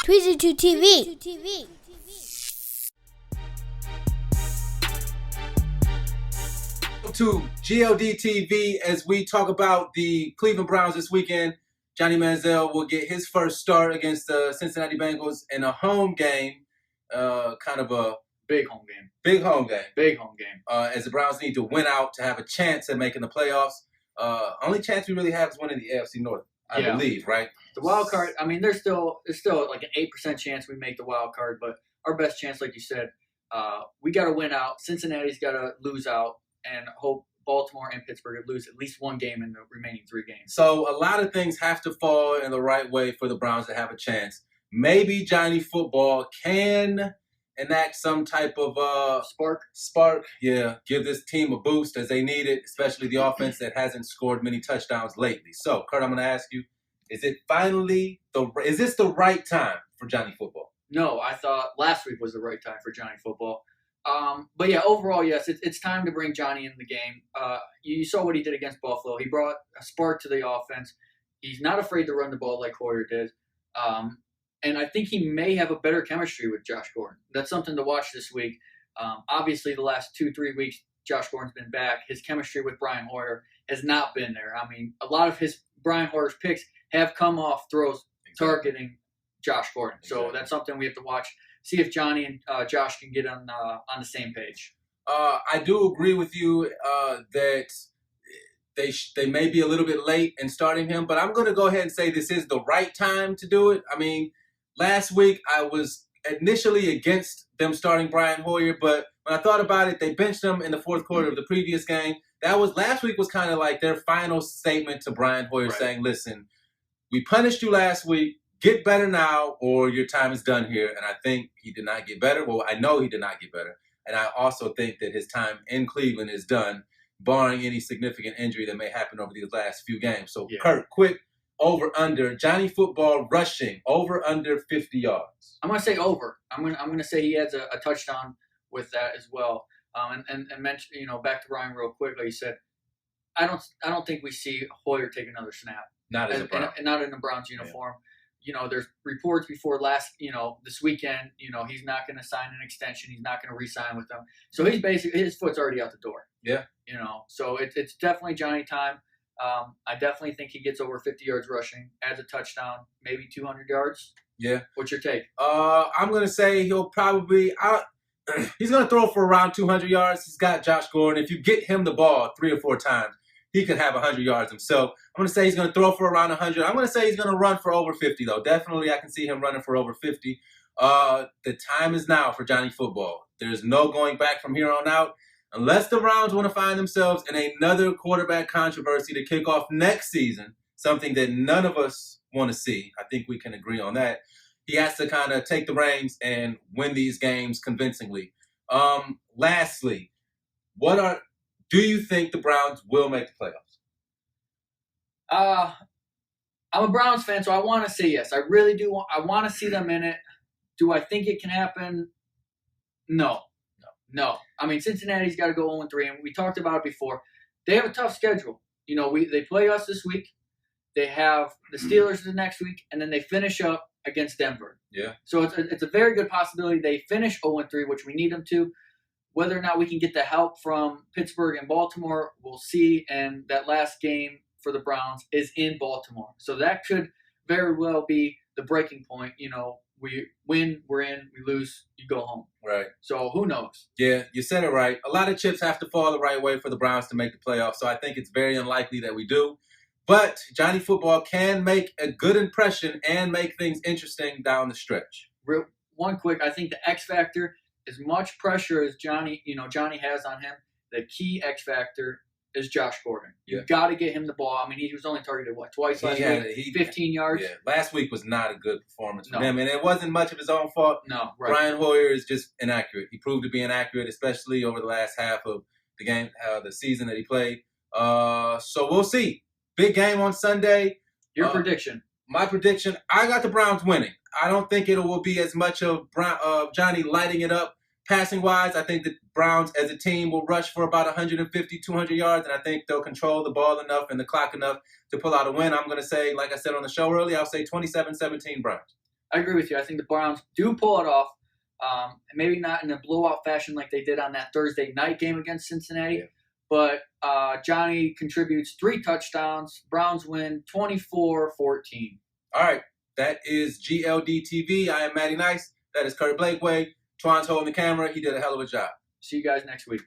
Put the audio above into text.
Tweezy2 TV. To GLD TV as we talk about the Cleveland Browns this weekend. Johnny Manziel will get his first start against the Cincinnati Bengals in a home game, kind of a big home game. Big home game. Big home game. As the Browns need to win out to have a chance at making the playoffs. Only chance we really have is winning the AFC North, I believe, right? The wild card. I mean, there's still like an 8% chance we make the wild card, but our best chance, like you said, we got to win out. Cincinnati's got to lose out, and hope Baltimore and Pittsburgh lose at least one game in the remaining 3 games. So a lot of things have to fall in the right way for the Browns to have a chance. Maybe Johnny Football can enact some type of spark. Yeah, give this team a boost as they need it, especially the offense that hasn't scored many touchdowns lately. So, Kurt, I'm going to ask you, is this the right time for Johnny Football? No, I thought last week was the right time for Johnny Football. But yeah, overall, yes, it's time to bring Johnny in the game. You saw what he did against Buffalo. He brought a spark to the offense. He's not afraid to run the ball like Hoyer did. And I think he may have a better chemistry with Josh Gordon. That's something to watch this week. Obviously, the last 2-3 weeks, Josh Gordon's been back. His chemistry with Brian Hoyer has not been there. I mean, a lot of Brian Hoyer's picks have come off throws targeting Josh Gordon. So that's something we have to watch. See if Johnny and Josh can get on the same page. I do agree with you that they may be a little bit late in starting him, but I'm going to go ahead and say this is the right time to do it. I mean, last week I was initially against them starting Brian Hoyer, but when I thought about it, they benched him in the fourth quarter of the previous game. Last week was kind of like their final statement to Brian Hoyer, saying, listen, we punished you last week. Get better now or your time is done here. And I think he did not get better. Well, I know he did not get better. And I also think that his time in Cleveland is done, barring any significant injury that may happen over these last few games. So, Kurt, quick over-under. Johnny Football rushing over-under 50 yards. I'm going to say over. I'm going to say he adds a touchdown with that as well. And mention, back to Ryan real quickly, he said, I don't think we see Hoyer take another snap. Not as a Brown. Not in the Browns uniform. There's reports before this weekend, he's not going to sign an extension. He's not going to re-sign with them. So he's basically, his foot's already out the door. Yeah. So it's definitely Johnny time. I definitely think he gets over 50 yards rushing, adds a touchdown, maybe 200 yards. Yeah. What's your take? I'm going to say he'll probably, he's going to throw for around 200 yards. He's got Josh Gordon. If you get him the ball 3 or 4 times, he could have 100 yards himself. I'm going to say he's going to throw for around 100. I'm going to say he's going to run for over 50, though. Definitely, I can see him running for over 50. The time is now for Johnny Football. There's no going back from here on out. Unless the Browns want to find themselves in another quarterback controversy to kick off next season, something that none of us want to see. I think we can agree on that. He has to kind of take the reins and win these games convincingly. Lastly, do you think the Browns will make the playoffs? I'm a Browns fan, so I want to say yes. I really do. I want to see them in it. Do I think it can happen? No. I mean, Cincinnati's got to go 0-3, and we talked about it before. They have a tough schedule. They play us this week. They have the Steelers the next week, and then they finish up against Denver. Yeah. So it's a very good possibility they finish 0-3, which we need them to. Whether or not we can get the help from Pittsburgh and Baltimore, we'll see. And that last game for the Browns is in Baltimore. So that could very well be the breaking point. We win, we're in. We lose, you go home. Right. So who knows? Yeah, you said it right. A lot of chips have to fall the right way for the Browns to make the playoffs. So I think it's very unlikely that we do. But Johnny Football can make a good impression and make things interesting down the stretch. One quick, I think the X factor, as much pressure as Johnny has on him, the key X factor is Josh Gordon. You've got to get him the ball. I mean, he was only targeted, twice last week? 15 yards? Yeah, last week was not a good performance for him, and it wasn't much of his own fault. No, right. Brian Hoyer is just inaccurate. He proved to be inaccurate, especially over the last half of the game, the season that he played. So we'll see. Big game on Sunday. Your prediction? My prediction, I got the Browns winning. I don't think it will be as much of Johnny lighting it up passing wise, I think the Browns as a team will rush for about 150, 200 yards, and I think they'll control the ball enough and the clock enough to pull out a win. I'm going to say, like I said on the show earlier, I'll say 27-17 Browns. I agree with you. I think the Browns do pull it off. Maybe not in a blowout fashion like they did on that Thursday night game against Cincinnati, but Johnny contributes 3 touchdowns. Browns win 24-14. All right, that is GLD TV. I am Matty Nice. That is Kurt Blakeway. Twan's holding the camera. He did a hell of a job. See you guys next week.